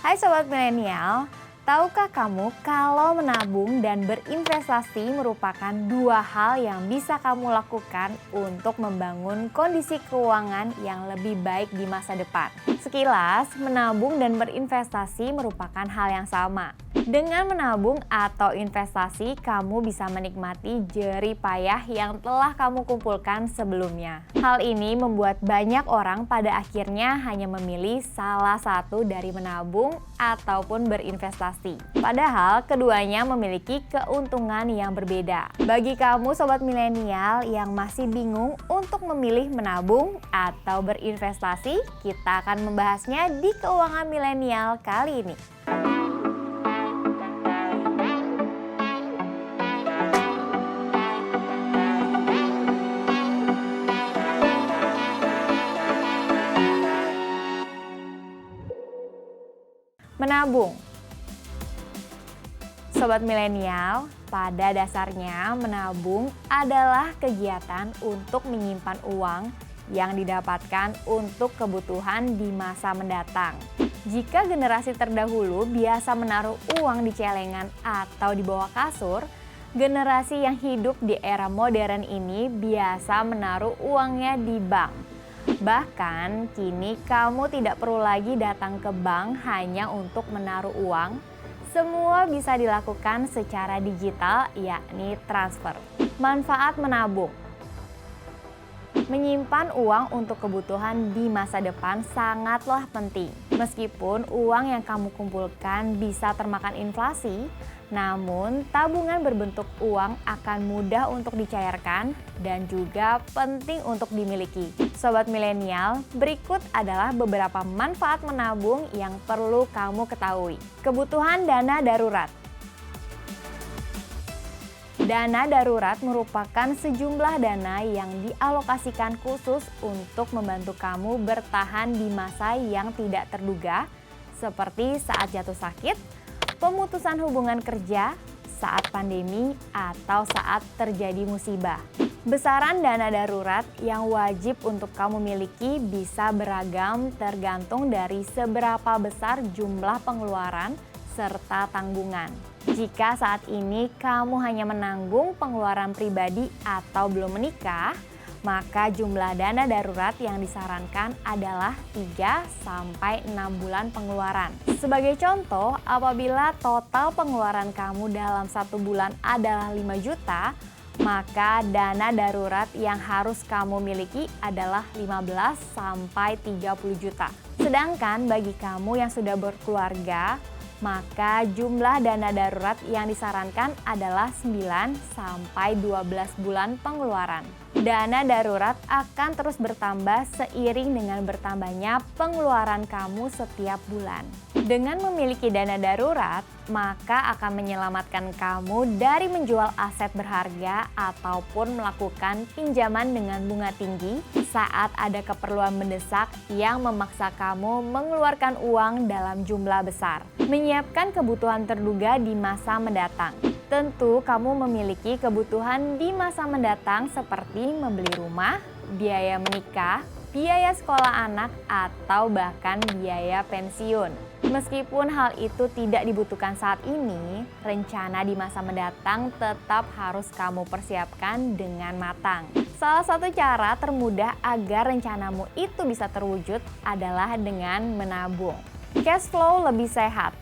Hai Sobat Milenial, tahukah kamu kalau menabung dan berinvestasi merupakan dua hal yang bisa kamu lakukan untuk membangun kondisi keuangan yang lebih baik di masa depan? Sekilas, menabung dan berinvestasi merupakan hal yang sama. Dengan menabung atau investasi, kamu bisa menikmati jerih payah yang telah kamu kumpulkan sebelumnya. Hal ini membuat banyak orang pada akhirnya hanya memilih salah satu dari menabung ataupun berinvestasi. Padahal keduanya memiliki keuntungan yang berbeda. Bagi kamu Sobat Milenial yang masih bingung untuk memilih menabung atau berinvestasi, kita akan membahasnya di Keuangan Milenial kali ini. Menabung. Sobat Milenial, pada dasarnya menabung adalah kegiatan untuk menyimpan uang yang didapatkan untuk kebutuhan di masa mendatang. Jika generasi terdahulu biasa menaruh uang di celengan atau di bawah kasur, generasi yang hidup di era modern ini biasa menaruh uangnya di bank. Bahkan kini kamu tidak perlu lagi datang ke bank hanya untuk menaruh uang. Semua bisa dilakukan secara digital, yakni transfer. Manfaat menabung. Menyimpan uang untuk kebutuhan di masa depan sangatlah penting. Meskipun uang yang kamu kumpulkan bisa termakan inflasi, namun tabungan berbentuk uang akan mudah untuk dicairkan dan juga penting untuk dimiliki. Sobat Milenial, berikut adalah beberapa manfaat menabung yang perlu kamu ketahui. Kebutuhan dana darurat. Dana darurat merupakan sejumlah dana yang dialokasikan khusus untuk membantu kamu bertahan di masa yang tidak terduga, seperti saat jatuh sakit, pemutusan hubungan kerja, saat pandemi, atau saat terjadi musibah. Besaran dana darurat yang wajib untuk kamu miliki bisa beragam tergantung dari seberapa besar jumlah pengeluaran serta tanggungan. Jika saat ini kamu hanya menanggung pengeluaran pribadi atau belum menikah, maka jumlah dana darurat yang disarankan adalah 3-6 bulan pengeluaran. Sebagai contoh, apabila total pengeluaran kamu dalam 1 bulan adalah 5 juta, maka dana darurat yang harus kamu miliki adalah 15-30 juta. Sedangkan bagi kamu yang sudah berkeluarga, maka jumlah dana darurat yang disarankan adalah 9-12 bulan pengeluaran. Dana darurat akan terus bertambah seiring dengan bertambahnya pengeluaran kamu setiap bulan. Dengan memiliki dana darurat, maka akan menyelamatkan kamu dari menjual aset berharga ataupun melakukan pinjaman dengan bunga tinggi saat ada keperluan mendesak yang memaksa kamu mengeluarkan uang dalam jumlah besar. Menyiapkan kebutuhan terduga di masa mendatang. Tentu kamu memiliki kebutuhan di masa mendatang seperti membeli rumah, biaya menikah, biaya sekolah anak, atau bahkan biaya pensiun. Meskipun hal itu tidak dibutuhkan saat ini, rencana di masa mendatang tetap harus kamu persiapkan dengan matang. Salah satu cara termudah agar rencanamu itu bisa terwujud adalah dengan menabung. Cash flow lebih sehat.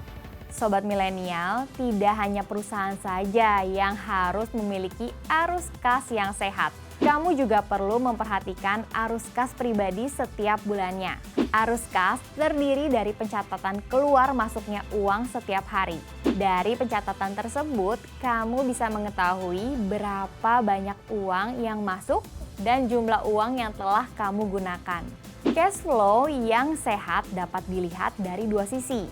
Sobat Milenial, tidak hanya perusahaan saja yang harus memiliki arus kas yang sehat. Kamu juga perlu memperhatikan arus kas pribadi setiap bulannya. Arus kas terdiri dari pencatatan keluar masuknya uang setiap hari. Dari pencatatan tersebut, kamu bisa mengetahui berapa banyak uang yang masuk dan jumlah uang yang telah kamu gunakan. Cash flow yang sehat dapat dilihat dari dua sisi,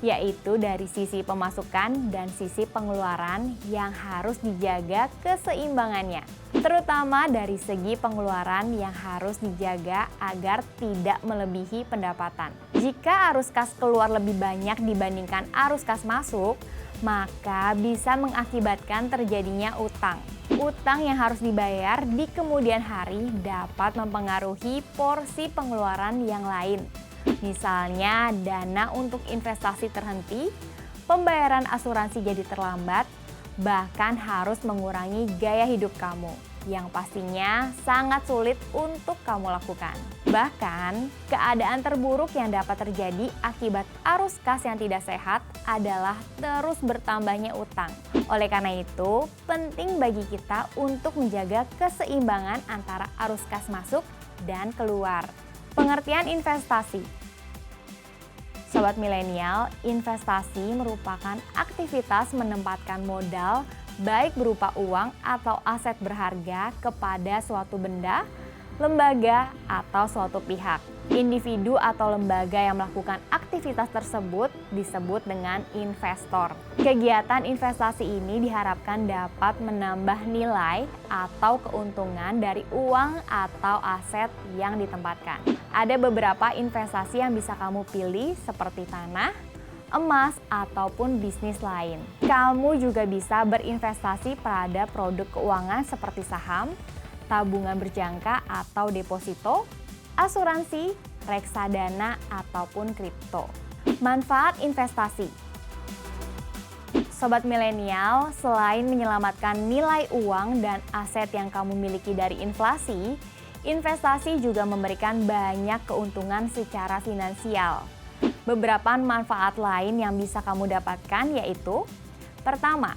yaitu dari sisi pemasukan dan sisi pengeluaran yang harus dijaga keseimbangannya. Terutama dari segi pengeluaran yang harus dijaga agar tidak melebihi pendapatan. Jika arus kas keluar lebih banyak dibandingkan arus kas masuk, maka bisa mengakibatkan terjadinya utang. Utang yang harus dibayar di kemudian hari dapat mempengaruhi porsi pengeluaran yang lain. Misalnya dana untuk investasi terhenti, pembayaran asuransi jadi terlambat, bahkan harus mengurangi gaya hidup kamu yang pastinya sangat sulit untuk kamu lakukan. Bahkan, keadaan terburuk yang dapat terjadi akibat arus kas yang tidak sehat adalah terus bertambahnya utang. Oleh karena itu, penting bagi kita untuk menjaga keseimbangan antara arus kas masuk dan keluar. Pengertian investasi. Sobat milenial, investasi merupakan aktivitas menempatkan modal baik berupa uang atau aset berharga kepada suatu benda, lembaga, atau suatu pihak. Individu atau lembaga yang melakukan aktivitas tersebut disebut dengan investor. Kegiatan investasi ini diharapkan dapat menambah nilai atau keuntungan dari uang atau aset yang ditempatkan. Ada beberapa investasi yang bisa kamu pilih seperti tanah, emas, ataupun bisnis lain. Kamu juga bisa berinvestasi pada produk keuangan seperti saham, tabungan berjangka atau deposito, asuransi, reksadana, ataupun kripto. Manfaat investasi. Sobat milenial, selain menyelamatkan nilai uang dan aset yang kamu miliki dari inflasi, investasi juga memberikan banyak keuntungan secara finansial. Beberapa manfaat lain yang bisa kamu dapatkan yaitu: pertama,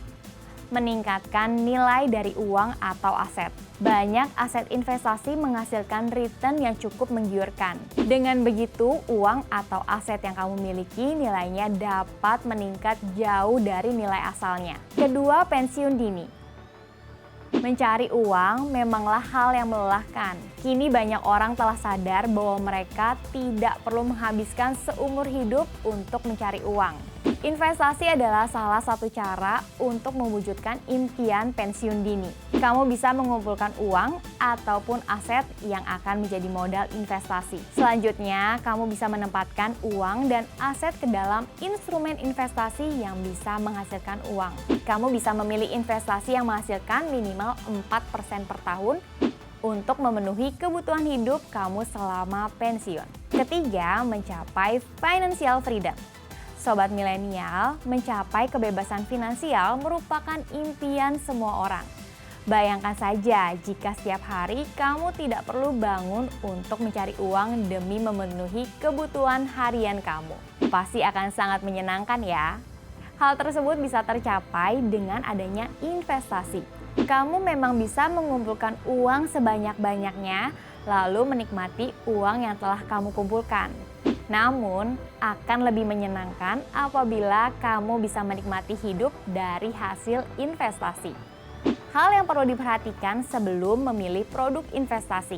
meningkatkan nilai dari uang atau aset. Banyak aset investasi menghasilkan return yang cukup menggiurkan. Dengan begitu, uang atau aset yang kamu miliki nilainya dapat meningkat jauh dari nilai asalnya. Kedua, pensiun dini. Mencari uang memanglah hal yang melelahkan. Kini banyak orang telah sadar bahwa mereka tidak perlu menghabiskan seumur hidup untuk mencari uang. Investasi adalah salah satu cara untuk mewujudkan impian pensiun dini. Kamu bisa mengumpulkan uang ataupun aset yang akan menjadi modal investasi. Selanjutnya, kamu bisa menempatkan uang dan aset ke dalam instrumen investasi yang bisa menghasilkan uang. Kamu bisa memilih investasi yang menghasilkan minimal 4% per tahun untuk memenuhi kebutuhan hidup kamu selama pensiun. Ketiga, mencapai financial freedom. Sobat milenial, mencapai kebebasan finansial merupakan impian semua orang. Bayangkan saja jika setiap hari kamu tidak perlu bangun untuk mencari uang demi memenuhi kebutuhan harian kamu. Pasti akan sangat menyenangkan ya. Hal tersebut bisa tercapai dengan adanya investasi. Kamu memang bisa mengumpulkan uang sebanyak-banyaknya lalu menikmati uang yang telah kamu kumpulkan. Namun, akan lebih menyenangkan apabila kamu bisa menikmati hidup dari hasil investasi. Hal yang perlu diperhatikan sebelum memilih produk investasi.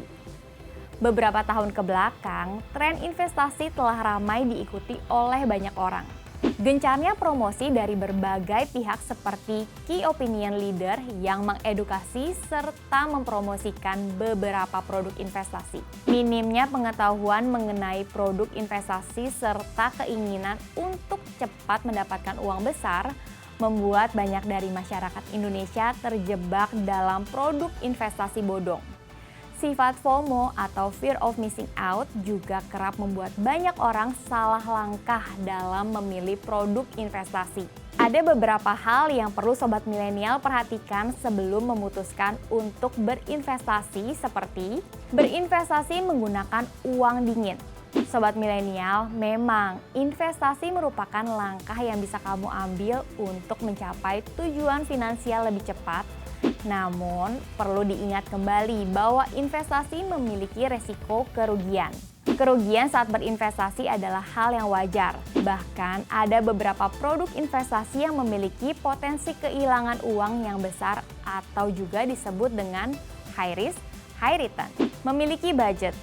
Beberapa tahun ke belakang, tren investasi telah ramai diikuti oleh banyak orang. Gencarnya promosi dari berbagai pihak seperti key opinion leader yang mengedukasi serta mempromosikan beberapa produk investasi. Minimnya pengetahuan mengenai produk investasi serta keinginan untuk cepat mendapatkan uang besar membuat banyak dari masyarakat Indonesia terjebak dalam produk investasi bodong. Sifat FOMO atau fear of missing out juga kerap membuat banyak orang salah langkah dalam memilih produk investasi. Ada beberapa hal yang perlu sobat milenial perhatikan sebelum memutuskan untuk berinvestasi, seperti berinvestasi menggunakan uang dingin. Sobat milenial, memang investasi merupakan langkah yang bisa kamu ambil untuk mencapai tujuan finansial lebih cepat. Namun, perlu diingat kembali bahwa investasi memiliki resiko kerugian. Kerugian saat berinvestasi adalah hal yang wajar. Bahkan, ada beberapa produk investasi yang memiliki potensi kehilangan uang yang besar atau juga disebut dengan high risk, high return. Memiliki budget.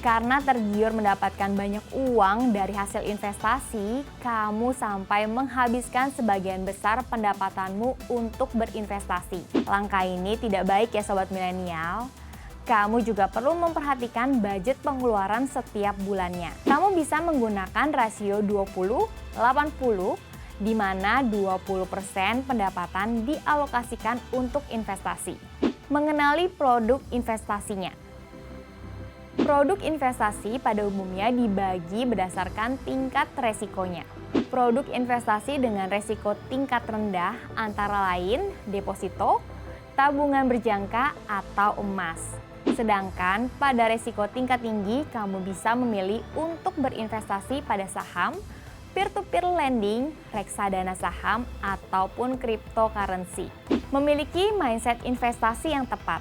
Karena tergiur mendapatkan banyak uang dari hasil investasi, kamu sampai menghabiskan sebagian besar pendapatanmu untuk berinvestasi. Langkah ini tidak baik ya sobat milenial. Kamu juga perlu memperhatikan budget pengeluaran setiap bulannya. Kamu bisa menggunakan rasio 20-80, di mana 20% pendapatan dialokasikan untuk investasi. Mengenali produk investasinya. Produk investasi pada umumnya dibagi berdasarkan tingkat resikonya. Produk investasi dengan resiko tingkat rendah antara lain deposito, tabungan berjangka, atau emas. Sedangkan pada resiko tingkat tinggi, kamu bisa memilih untuk berinvestasi pada saham, peer-to-peer lending, reksadana saham, ataupun cryptocurrency. Memiliki mindset investasi yang tepat.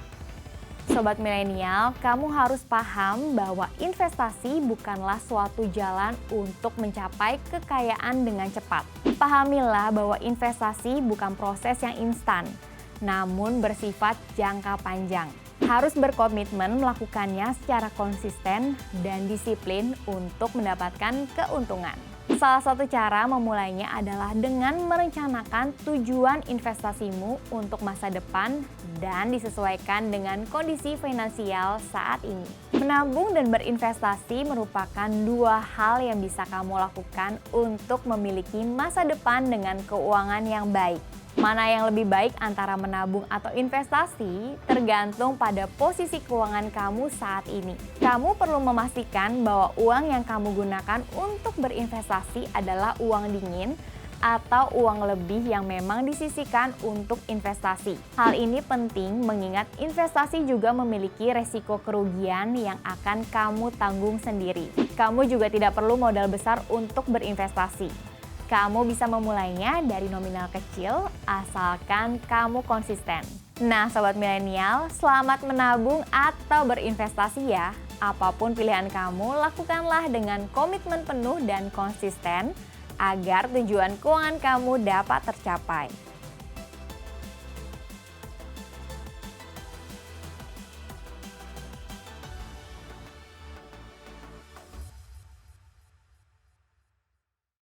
Sobat milenial, kamu harus paham bahwa investasi bukanlah suatu jalan untuk mencapai kekayaan dengan cepat. Pahamilah bahwa investasi bukan proses yang instan, namun bersifat jangka panjang. Harus berkomitmen melakukannya secara konsisten dan disiplin untuk mendapatkan keuntungan. Salah satu cara memulainya adalah dengan merencanakan tujuan investasimu untuk masa depan dan disesuaikan dengan kondisi finansial saat ini. Menabung dan berinvestasi merupakan dua hal yang bisa kamu lakukan untuk memiliki masa depan dengan keuangan yang baik. Mana yang lebih baik antara menabung atau investasi tergantung pada posisi keuangan kamu saat ini. Kamu perlu memastikan bahwa uang yang kamu gunakan untuk berinvestasi adalah uang dingin atau uang lebih yang memang disisihkan untuk investasi. Hal ini penting mengingat investasi juga memiliki resiko kerugian yang akan kamu tanggung sendiri. Kamu juga tidak perlu modal besar untuk berinvestasi. Kamu bisa memulainya dari nominal kecil asalkan kamu konsisten. Nah, sobat milenial, selamat menabung atau berinvestasi ya. Apapun pilihan kamu, lakukanlah dengan komitmen penuh dan konsisten agar tujuan keuangan kamu dapat tercapai.